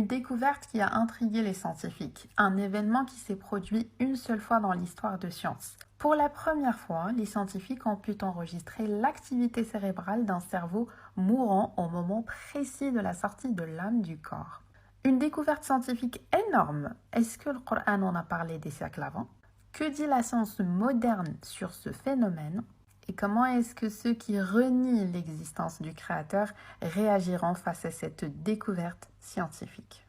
Une découverte qui a intrigué les scientifiques, un événement qui s'est produit une seule fois dans l'histoire de science. Pour la première fois, les scientifiques ont pu enregistrer l'activité cérébrale d'un cerveau mourant au moment précis de la sortie de l'âme du corps. Une découverte scientifique énorme. Est-ce que le Coran en a parlé des siècles avant? Que dit la science moderne sur ce phénomène? Et comment est-ce que ceux qui renient l'existence du Créateur réagiront face à cette découverte scientifique?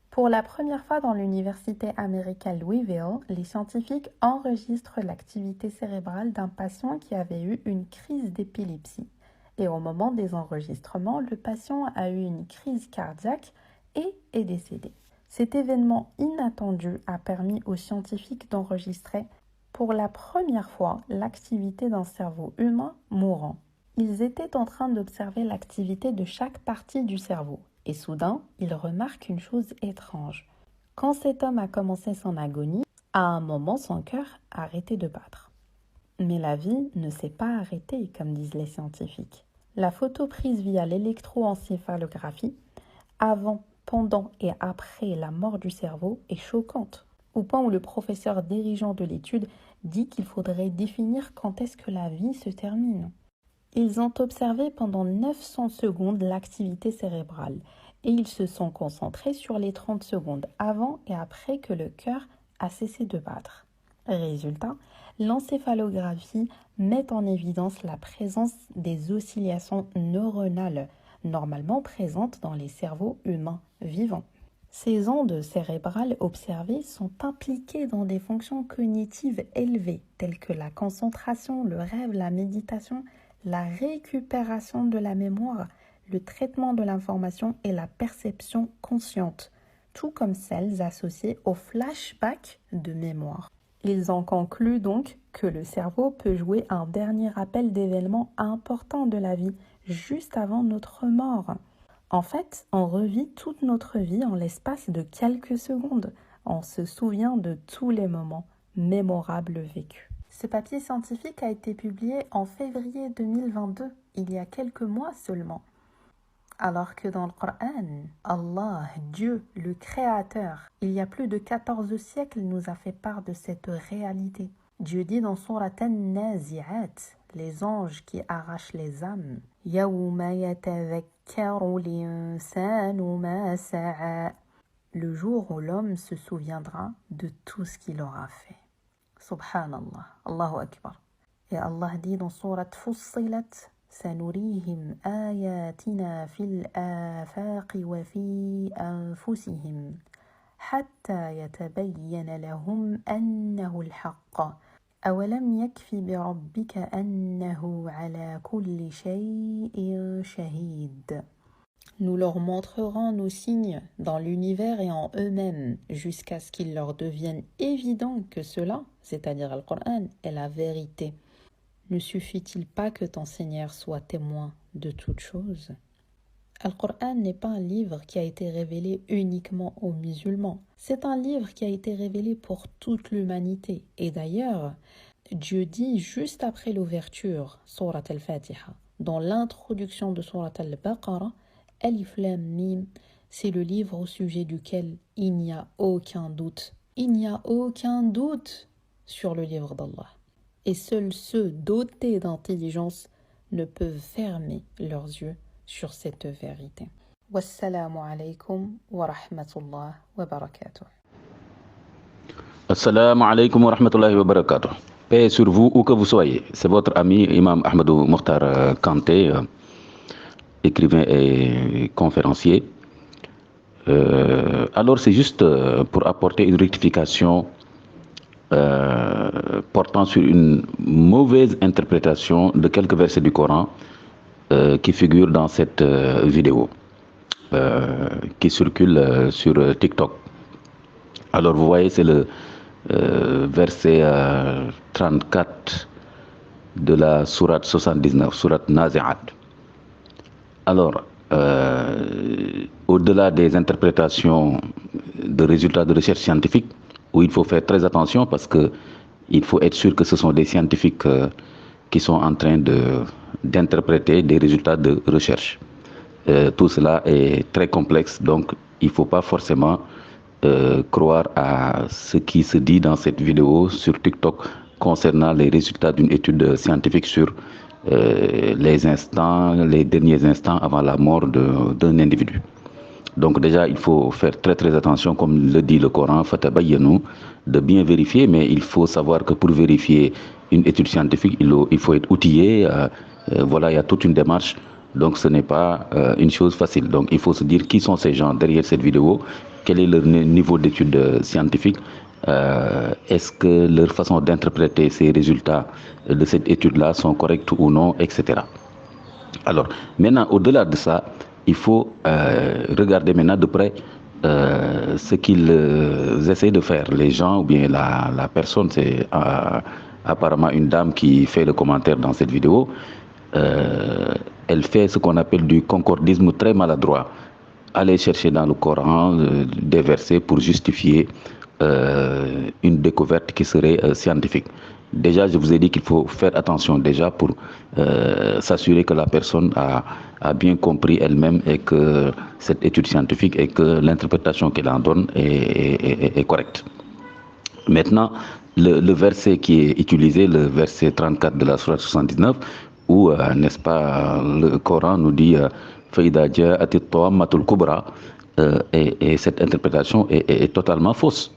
Pour la première fois dans l'université américaine Louisville, les scientifiques enregistrent l'activité cérébrale d'un patient qui avait eu une crise d'épilepsie. Et au moment des enregistrements, le patient a eu une crise cardiaque et est décédé. Cet événement inattendu a permis aux scientifiques d'enregistrer pour la première fois l'activité d'un cerveau humain mourant. Ils étaient en train d'observer l'activité de chaque partie du cerveau. Et soudain, ils remarquent une chose étrange. Quand cet homme a commencé son agonie, à un moment, son cœur a arrêté de battre. Mais la vie ne s'est pas arrêtée, comme disent les scientifiques. La photo prise via l'électroencéphalographie, avant, pendant et après la mort du cerveau, est choquante. Au point où le professeur dirigeant de l'étude dit qu'il faudrait définir quand est-ce que la vie se termine. Ils ont observé pendant 900 secondes l'activité cérébrale et ils se sont concentrés sur les 30 secondes avant et après que le cœur a cessé de battre. Résultat, l'encéphalographie met en évidence la présence des oscillations neuronales normalement présentes dans les cerveaux humains vivants. Ces ondes cérébrales observées sont impliquées dans des fonctions cognitives élevées telles que la concentration, le rêve, la méditation, la récupération de la mémoire, le traitement de l'information et la perception consciente, tout comme celles associées au flashback de mémoire. Ils en concluent donc que le cerveau peut jouer un dernier rappel d'événements importants de la vie juste avant notre mort. En fait, on revit toute notre vie en l'espace de quelques secondes. On se souvient de tous les moments mémorables vécus. Ce papier scientifique a été publié en février 2022, il y a quelques mois seulement. Alors que dans le Coran, Allah, Dieu, le Créateur, il y a plus de 14 siècles, nous a fait part de cette réalité. Dieu dit dans Sourate An-Nazi'at, les anges qui arrachent les âmes. Yawma yatadhakkaru l'insanu ma sa'a. Le jour où l'homme se souviendra de tout ce qu'il aura fait. Subhanallah, Allahu Akbar. Et Allah dit dans Sourate Fussilat, Sanurihim ayatina fil afaqi wa fi anfusihim hatta yatabayyana lahum annahu al-haqq. أولم يكف بربك أنه على كل شيء شهيد. Nous leur montrerons nos signes dans l'univers et en eux-mêmes jusqu'à ce qu'il leur devienne évident que cela, c'est-à-dire le Coran, est la vérité. Ne suffit-il pas que ton Seigneur soit témoin de toutes choses? Le Coran n'est pas un livre qui a été révélé uniquement aux musulmans. C'est un livre qui a été révélé pour toute l'humanité. Et d'ailleurs, Dieu dit juste après l'ouverture, Surat al-Fatiha, dans l'introduction de Surat al-Baqarah, Alif Lam Mim, c'est le livre au sujet duquel il n'y a aucun doute. Il n'y a aucun doute sur le livre d'Allah. Et seuls ceux dotés d'intelligence ne peuvent fermer leurs yeux sur cette vérité. Wassalamu alaikum wa rahmatullah wa barakatuh. Assalamu alaikum wa rahmatullahi wa barakatuh. Paix sur vous où que vous soyez. C'est votre ami Imam Ahmadou Mokhtar Kanté, écrivain et conférencier. Alors c'est juste pour apporter une rectification portant sur une mauvaise interprétation de quelques versets du Coran qui figurent dans cette vidéo qui circule sur TikTok. Alors vous voyez, c'est le verset 34 de la sourate 79, sourate Nazi'at. Alors, au-delà des interprétations de résultats de recherche scientifique, où il faut faire très attention parce qu'il faut être sûr que ce sont des scientifiques qui sont en train d'interpréter des résultats de recherche. Tout cela est très complexe, donc il ne faut pas forcément croire à ce qui se dit dans cette vidéo sur TikTok concernant les résultats d'une étude scientifique sur les derniers instants avant la mort d'un individu. Donc déjà, il faut faire très très attention, comme le dit le Coran, fatabayyanu, de bien vérifier, mais il faut savoir que pour vérifier une étude scientifique, il faut être outillé. Voilà, il y a toute une démarche. Donc ce n'est pas une chose facile. Donc il faut se dire qui sont ces gens derrière cette vidéo, quel est leur niveau d'études scientifiques, est-ce que leur façon d'interpréter ces résultats de cette étude-là sont corrects ou non, etc. Alors maintenant, au-delà de ça, il faut regarder maintenant de près ce qu'ils essaient de faire. Les gens ou bien la personne, c'est apparemment une dame qui fait le commentaire dans cette vidéo. Elle fait ce qu'on appelle du concordisme très maladroit. Aller chercher dans le Coran des versets pour justifier une découverte qui serait scientifique. Déjà, je vous ai dit qu'il faut faire attention déjà pour s'assurer que la personne a bien compris elle-même et que cette étude scientifique et que l'interprétation qu'elle en donne est correcte. Maintenant, le verset qui est utilisé, le verset 34 de la sourate 79, où, n'est-ce pas, le Coran nous dit Faïda ja'ati at-tammatul kubra, et cette interprétation est totalement fausse.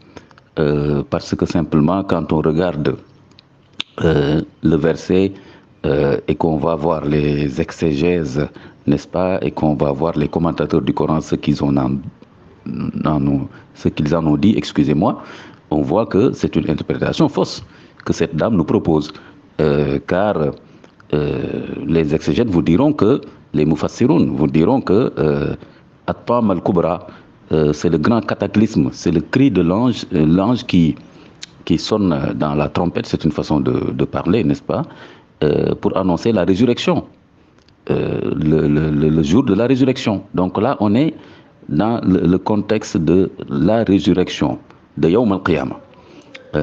Parce que simplement, quand on regarde le verset et qu'on va voir les exégèses, n'est-ce pas, et qu'on va voir les commentateurs du Coran, ce qu'ils en ont dit, excusez-moi, on voit que c'est une interprétation fausse que cette dame nous propose. Car les exégètes vous diront que, les mufassiroun vous diront que At-Tam al-Kubra, c'est le grand cataclysme, c'est le cri de l'ange, l'ange qui sonne dans la trompette, c'est une façon de parler, n'est-ce pas, pour annoncer la résurrection, le jour de la résurrection. Donc là, on est dans le contexte de la résurrection, de Yawm al-Qiyamah.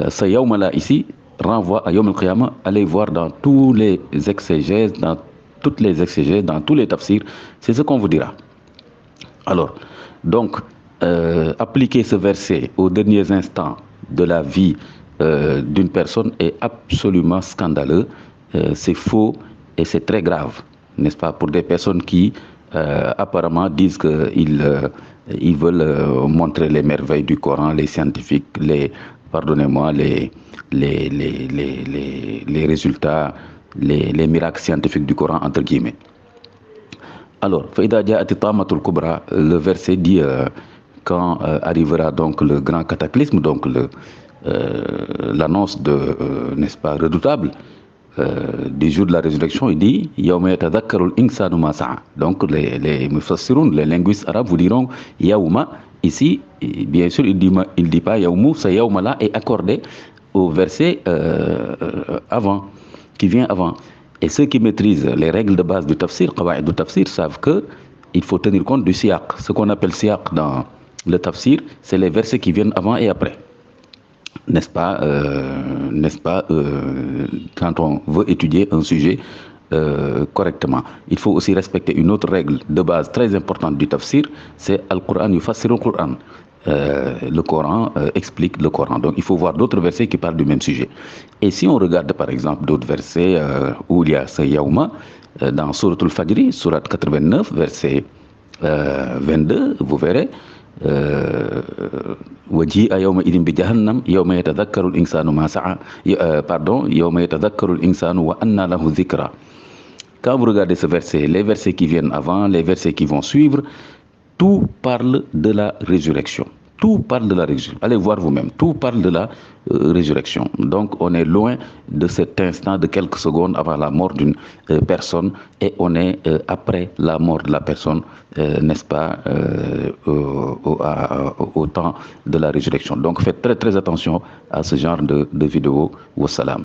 Ce Yawm-là ici renvoie à Yawm al-Qiyamah. Allez voir dans tous les exégèses, dans toutes les exégèses, dans tous les tafsirs, c'est ce qu'on vous dira. Alors, donc, appliquer ce verset aux derniers instants de la vie d'une personne est absolument scandaleux, c'est faux et c'est très grave, n'est-ce pas, pour des personnes qui apparemment disent qu'ils veulent montrer les merveilles du Coran, les scientifiques, les résultats, les miracles scientifiques du Coran, entre guillemets. Alors, Faïda ja'ati tammatul kubra, le verset dit quand arrivera donc le grand cataclysme, donc l'annonce n'est-ce pas, redoutable du jour de la résurrection, il dit Yawma yatadhakkarul insanu ma sa'a. Donc les mufassiroun, les linguistes arabes vous diront Yawma, ici, bien sûr, il dit pas Yawmu, ce Yawma-là est accordé au verset avant, qui vient avant. Et ceux qui maîtrisent les règles de base du tafsir, qawa'id du tafsir, savent qu'il faut tenir compte du siyaq. Ce qu'on appelle siyaq dans le tafsir, c'est les versets qui viennent avant et après. N'est-ce pas, quand on veut étudier un sujet correctement. Il faut aussi respecter une autre règle de base très importante du tafsir, c'est Al-Qur'an yufassiru al-Qur'an. Le Coran explique le Coran. Donc il faut voir d'autres versets qui parlent du même sujet. Et si on regarde par exemple d'autres versets où il y a ce Yawma, dans Surat al-Fajr, Surat 89, verset 22, vous verrez وجيء يومئذ بجهنم يوم يتذكر الإنسان ما سعى يوم يتذكر الإنسان وأنى له ذكرى. Quand vous regardez ce verset, les versets qui viennent avant, les versets qui vont suivre, tout parle de la résurrection. Tout parle de la résurrection. Allez voir vous-même. Tout parle de la résurrection. Donc, on est loin de cet instant de quelques secondes avant la mort d'une personne et on est après la mort de la personne, n'est-ce pas, au temps de la résurrection. Donc, faites très très attention à ce genre de vidéos. Wassalam.